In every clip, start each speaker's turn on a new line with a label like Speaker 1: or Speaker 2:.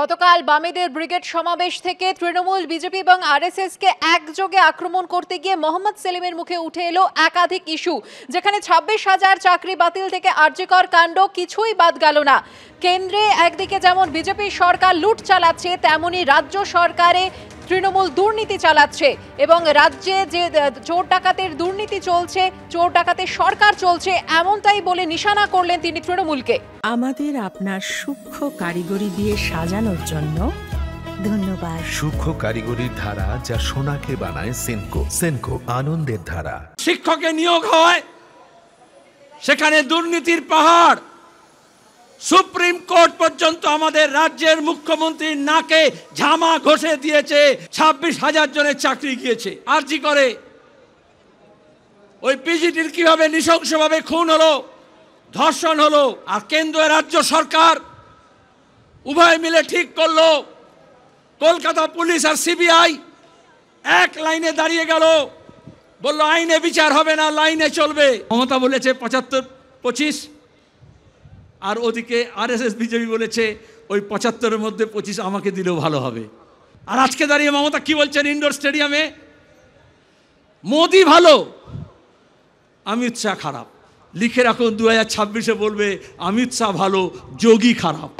Speaker 1: গতকাল বামেদের ব্রিগেড সমাবেশ থেকে তৃণমূল, বিজেপি এবং আরএসএস কে একযোগে আক্রমণ করতে গিয়ে মোহাম্মদ সেলিমের মুখে উঠে এলো একাধিক ইস্যু, যেখানে 26,000 চাকরি বাতিল থেকে আরজিকর কাণ্ড কিছুই বাদ গেল না। কেন্দ্রে একদিকে যেমন বিজেপি সরকার লুট চালাচ্ছে, তেমনি রাজ্য সরকারে তৃণমূল দুর্নীতি চালাচ্ছে এবং রাজ্যে যে চোর ডাকাতের দুর্নীতি চলছে, চোর ডাকাতের সরকার চলছে, এমনটাই বলে নিশানা করলেন তিনি তৃণমূলকে।
Speaker 2: আমাদের আপনার সূক্ষ্ম কারিগরি দিয়ে সাজানোর জন্য ধন্যবাদ।
Speaker 3: সূক্ষ্ম কারিগরির ধারা যা সোনাকে বানায় সেনকো। সেনকো আনন্দের ধারা।
Speaker 4: শিক্ষকে নিয়োগ হয়, সেখানে দুর্নীতির পাহাড়। সুপ্রিম কোর্ট পর্যন্ত আমাদের রাজ্যের মুখ্যমন্ত্রীর নাকে ঝামা ঘষে দিয়েছে। 26,000 জনের চাকরি গিয়েছে। আরজি করে ওই পিজিটির কিভাবে নৃশংসভাবে খুন হলো, ধর্ষণ হলো, আর কেন্দ্র রাজ্য সরকার উভয় মিলে ঠিক করলো কলকাতা পুলিশ আর সিবিআই এক লাইনে দাঁড়িয়ে গেল, বললো আইনে বিচার হবে না, লাইনে চলবে। মমতা বলেছে 75-25, আর ওদিকে আরএসএস বিজেপি বলেছে ওই 75-এর মধ্যে 25 আমাকে দিলেও ভালো হবে। আর আজকে দাঁড়িয়ে মমতা কি বলছেন ইন্ডোর স্টেডিয়ামে? মোদি ভালো, অমিত শাহ খারাপ। লিখে রাখুন, 2026-এ বলবে অমিত শাহ ভালো, যোগী খারাপ।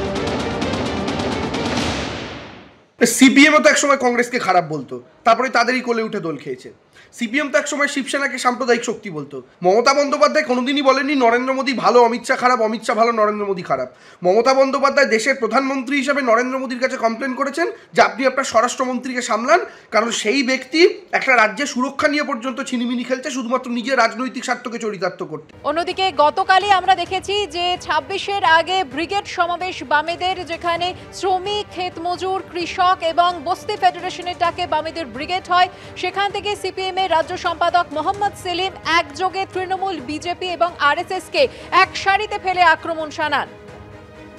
Speaker 5: সিপিএমও তো একসময় কংগ্রেসকে খারাপ বলতো, তারপরে তাদেরই কোলে উঠে দোল খেয়েছে। সিপিএম তো একসময় শিবসেনাকে সাম্প্রদায়িক শক্তি বলতো। মমতা বন্দ্যোপাধ্যায় কোনোদিনই বলেননি নরেন্দ্র মোদী ভালো, অমিত শাহ খারাপ, অমিত শাহ ভালো, নরেন্দ্র মোদী খারাপ। মমতা বন্দ্যোপাধ্যায় দেশের প্রধানমন্ত্রী হিসাবে নরেন্দ্র মোদীর কাছে কমপ্লেন করেছেন যে আপনি আপনার স্বরাষ্ট্রমন্ত্রীকে সামলান, কারণ সেই ব্যক্তি একটা রাজ্যের সুরক্ষা নিয়ে পর্যন্ত ছিনিমিনি খেলছে শুধুমাত্র নিজের রাজনৈতিক স্বার্থকে চরিতার্থ করতে।
Speaker 1: অন্যদিকে গতকালই আমরা দেখেছি যে 26-এর আগে ব্রিগেড সমাবেশ বামেদের, যেখানে শ্রমিক, ক্ষেতমজুর, কৃষক এবং বস্তি ফেডারেশনের ডাকে বামেদের ব্রিগেড হয়। সেখান থেকে সিপিএম এর রাজ্য সম্পাদক মোহাম্মদ সেলিম একযোগে তৃণমূল, বিজেপি এবং আরএসএস কে এক সারিতে ফেলে আক্রমণ শানান।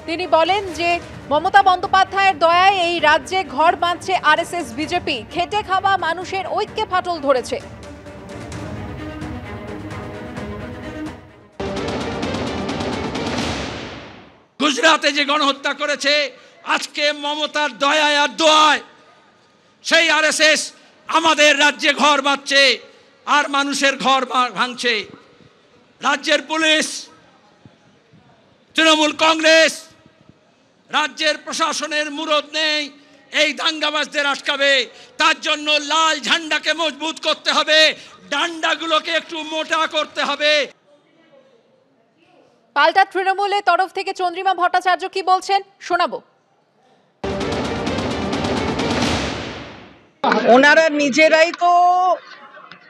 Speaker 1: তিনি বলেন যে মমতা বন্দ্যোপাধ্যায়ের দয়ায় এই রাজ্যে ঘর বাঁধছে আরএসএস, বিজেপি। খেটে খাওয়া মানুষের ঐক্যে ফাটল ধরেছে।
Speaker 4: গুজরাটে যে গণহত্যা করেছে, আজকে মমতার দয়ায় আর দোয়ায় সেই আরএসএস আমাদের রাজ্যে ঘর বাঁধছে আর মানুষের ঘর ভাঙছে। রাজ্যের পুলিশ, তৃণমূল কংগ্রেস, রাজ্যের প্রশাসনের মুরদ নেই এই দাঙ্গাবাজদের আটকাবে। তার জন্য লাল ঝান্ডাকে মজবুত করতে হবে, ডান্ডাগুলোকে একটু মোটা করতে হবে।
Speaker 1: পাল্টা তৃণমূলের তরফ থেকে চন্দ্রিমা ভট্টাচার্য কি বলছেন শোনাবো।
Speaker 6: ওনারা নিজেরাই তো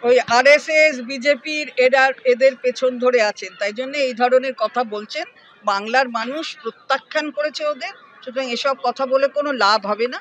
Speaker 6: ওই আরএসএস, বিজেপির এদের পেছন ধরে আছেন, তাই জন্য এই ধরনের কথা বলছেন। বাংলার মানুষ প্রত্যাখ্যান করেছে ওদের, সুতরাং এসব কথা বলে কোনো লাভ হবে না।